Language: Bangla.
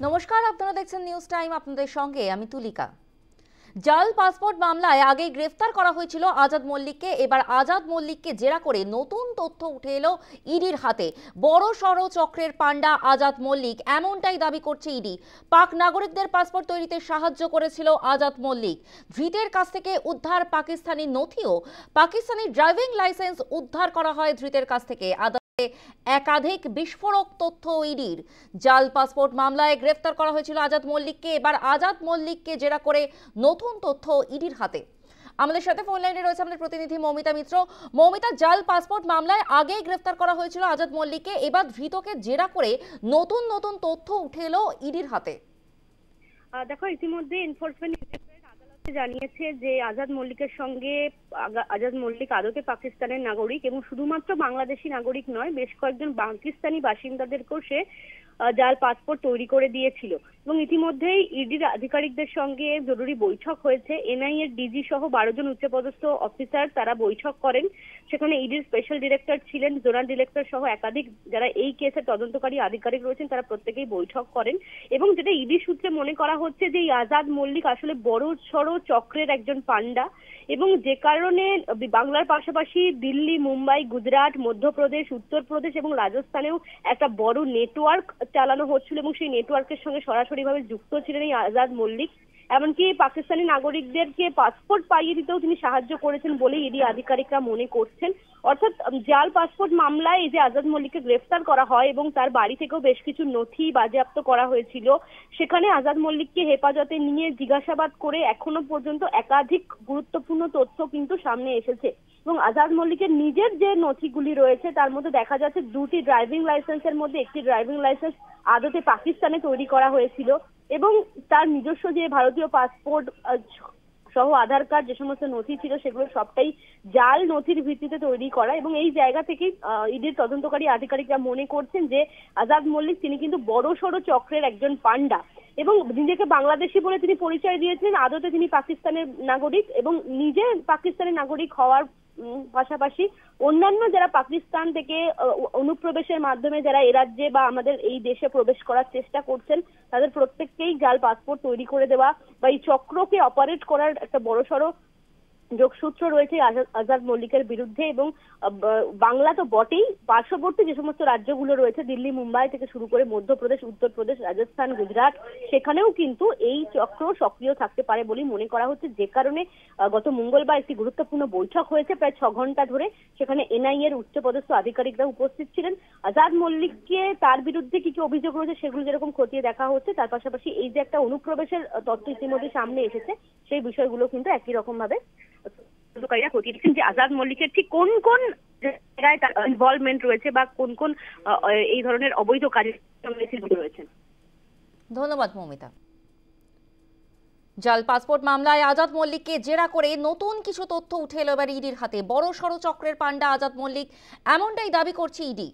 নমস্কার, আপনারা দেখছেন নিউজ টাইম। আপনাদের সঙ্গে আমি তুলিকা। জাল পাসপোর্ট মামলায় আগেই গ্রেফতার করা হয়েছিল আজাদ মল্লিককে। এবার আজাদ মল্লিককে জেরা করে নতুন তথ্য উঠে এলো ইডির হাতে। বড় সড় চক্রের পান্ডা আজাদ মল্লিক, এমনটাই দাবি করছে ইডি। পাক নাগরিকদের পাসপোর্ট তৈরিতে সাহায্য করেছিল আজাদ মল্লিক। ধৃতের কাছ থেকে উদ্ধার পাকিস্তানি নথিও। পাকিস্তানি ড্রাইভিং লাইসেন্স উদ্ধার করা হয় ধৃতের কাছ থেকে। একাধিক বিস্ফোরক তথ্য ইডির। জাল পাসপোর্ট মামলায় গ্রেফতার করা হয়েছিল আজাদ মল্লিককে। এবার আজাদ মল্লিককে জেরা করে নতুন তথ্য ইডির হাতে। আমাদের সাথে ফোন লাইনে রয়েছে আমাদের প্রতিনিধি মৌমিতা মিত্র। মৌমিতা, জাল পাসপোর্ট মামলায় আগেই গ্রেফতার করা হয়েছিল আজাদ মল্লিককে, এবার ধৃতকে জেরা করে নতুন নতুন তথ্য উঠে এলো ইডির হাতে। দেখো, ইতিমধ্যে এনফোর্সমেন্ট আদালতে জানিয়েছে যে আজাদ মল্লিকের সঙ্গে আজাদ মল্লিক আদতে পাকিস্তানের নাগরিক এবং শুধুমাত্র বাংলাদেশি নাগরিক নয়, বেশ কয়েকজন পাকিস্তানি বাসিন্দাদেরকেও সে জাল পাসপোর্ট তৈরি করে দিয়েছিল। এবং ইতিমধ্যেই ইডির আধিকারিকদের সঙ্গে জরুরি বৈঠক হয়েছে। এনআইএ ডিজি সহ 12 জন উচ্চপদস্থ অফিসার তারা বৈঠক করেন। সেখানে ইডির স্পেশাল ডিরেক্টর ছিলেন, জোনাল ডিরেক্টর সহ একাধিক যারা এই কেসের তদন্তকারী আধিকারিক রয়েছেন তারা প্রত্যেকেই বৈঠক করেন। এবং যেটা ইডি সূত্রে মনে করা হচ্ছে যে এই আজাদ মল্লিক আসলে বড় সড় চক্রের একজন পান্ডা, এবং যে কারণে বাংলার পাশাপাশি দিল্লি, মুম্বাই, গুজরাট, মধ্যপ্রদেশ, উত্তরপ্রদেশ এবং রাজস্থানেও একটা বড় নেটওয়ার্ক চালানো হচ্ছিল এবং সেই নেটওয়ার্কের সঙ্গে সরাসরিভাবে যুক্ত ছিলেন এই আজাদ মল্লিক। এমনকি পাকিস্তানি নাগরিকদেরকে পাসপোর্ট পাইয়ে দিতেও তিনি সাহায্য করেছেন বলে ইডি আধিকারিকরা মনে করছেন। অর্থাৎ জাল পাসপোর্ট মামলায় এই যে আজাদ মল্লিককে গ্রেফতার করা হয় এবং তার বাড়ি থেকেও বেশ কিছু নথি বাজেয়াপ্ত করা হয়েছিল, সেখানে আজাদ মল্লিককে হেফাজতে নিয়ে জিজ্ঞাসাবাদ করে এখনো পর্যন্ত একাধিক গুরুত্বপূর্ণ তথ্য কিন্তু সামনে এসেছে। এবং আজাদ মল্লিকের নিজের যে নথিগুলি রয়েছে তার মধ্যে দেখা যাচ্ছে দুটি ড্রাইভিং লাইসেন্সের মধ্যে একটি ড্রাইভিং লাইসেন্স আদতে পাকিস্তানে তৈরি করা হয়েছিল এবং তার নিজস্ব যে ভারতীয় পাসপোর্ট সহ আধার কার্ড যে সমস্ত নথি ছিল সেগুলো সবটাই জাল নথির ভিত্তিতে তৈরি করা। এবং এই জায়গা থেকেই ইডির তদন্তকারী আধিকারিকরা মনে করছেন যে আজাদ মল্লিক তিনি কিন্তু বড় সড় চক্রের একজন পান্ডা এবং নিজেকে বাংলাদেশি বলে তিনি পরিচয় দিয়েছিলেন। আদতে তিনি পাকিস্তানের নাগরিক এবং নিজে পাকিস্তানের নাগরিক হওয়ার পাশাপাশি অন্যান্য যারা পাকিস্তান থেকে অনুপ্রবেশের মাধ্যমে যারা এ রাজ্যে বা আমাদের এই দেশে প্রবেশ করার চেষ্টা করছেন তাদের প্রত্যেককেই জাল পাসপোর্ট তৈরি করে দেওয়া বা এই চক্রকে অপারেট করার একটা বড়সড় যোগসূত্র রয়েছে আজাদ মল্লিকের বিরুদ্ধে। এবং বাংলা তো বটেই, পার্শ্ববর্তী যে সমস্ত রাজ্যগুলো রয়েছে দিল্লি, মুম্বাই থেকে শুরু করে মধ্যপ্রদেশ, উত্তরপ্রদেশ, রাজস্থান, গুজরাট, সেখানেও কিন্তু এই চক্র সক্রিয় থাকতে পারে বলেই মনে করা হচ্ছে। যে কারণে গত মঙ্গলবার একটি গুরুত্বপূর্ণ বৈঠক হয়েছে প্রায় 6 ঘন্টা ধরে। সেখানে এনআইএ এর উচ্চপদস্থ আধিকারিকরা উপস্থিত ছিলেন। আজাদ মল্লিককে তার বিরুদ্ধে কি কি অভিযোগ রয়েছে সেগুলো যেরকম খতিয়ে দেখা হচ্ছে, তার পাশাপাশি এই যে একটা অনুপ্রবেশের তথ্য ইতিমধ্যে সামনে এসেছে সেই বিষয়গুলো কিন্তু একই রকম ভাবে খতিয়ে দেখছেন যে আজাদ মল্লিকের ঠিক কোন কোন জায়গায় তার ইনভলভমেন্ট রয়েছে বা কোন কোন এই ধরনের অবৈধ কাজের সঙ্গে রয়েছেন। ধন্যবাদ মৌমিতা। জাল পাসপোর্ট মামলায় আজাদ মল্লিককে জেরা করে নতুন কিছু তথ্য উঠে এলো এবার ইডির হাতে। বড় সড় চক্রের পান্ডা আজাদ মল্লিক, এমনটাই দাবি করছে ইডি।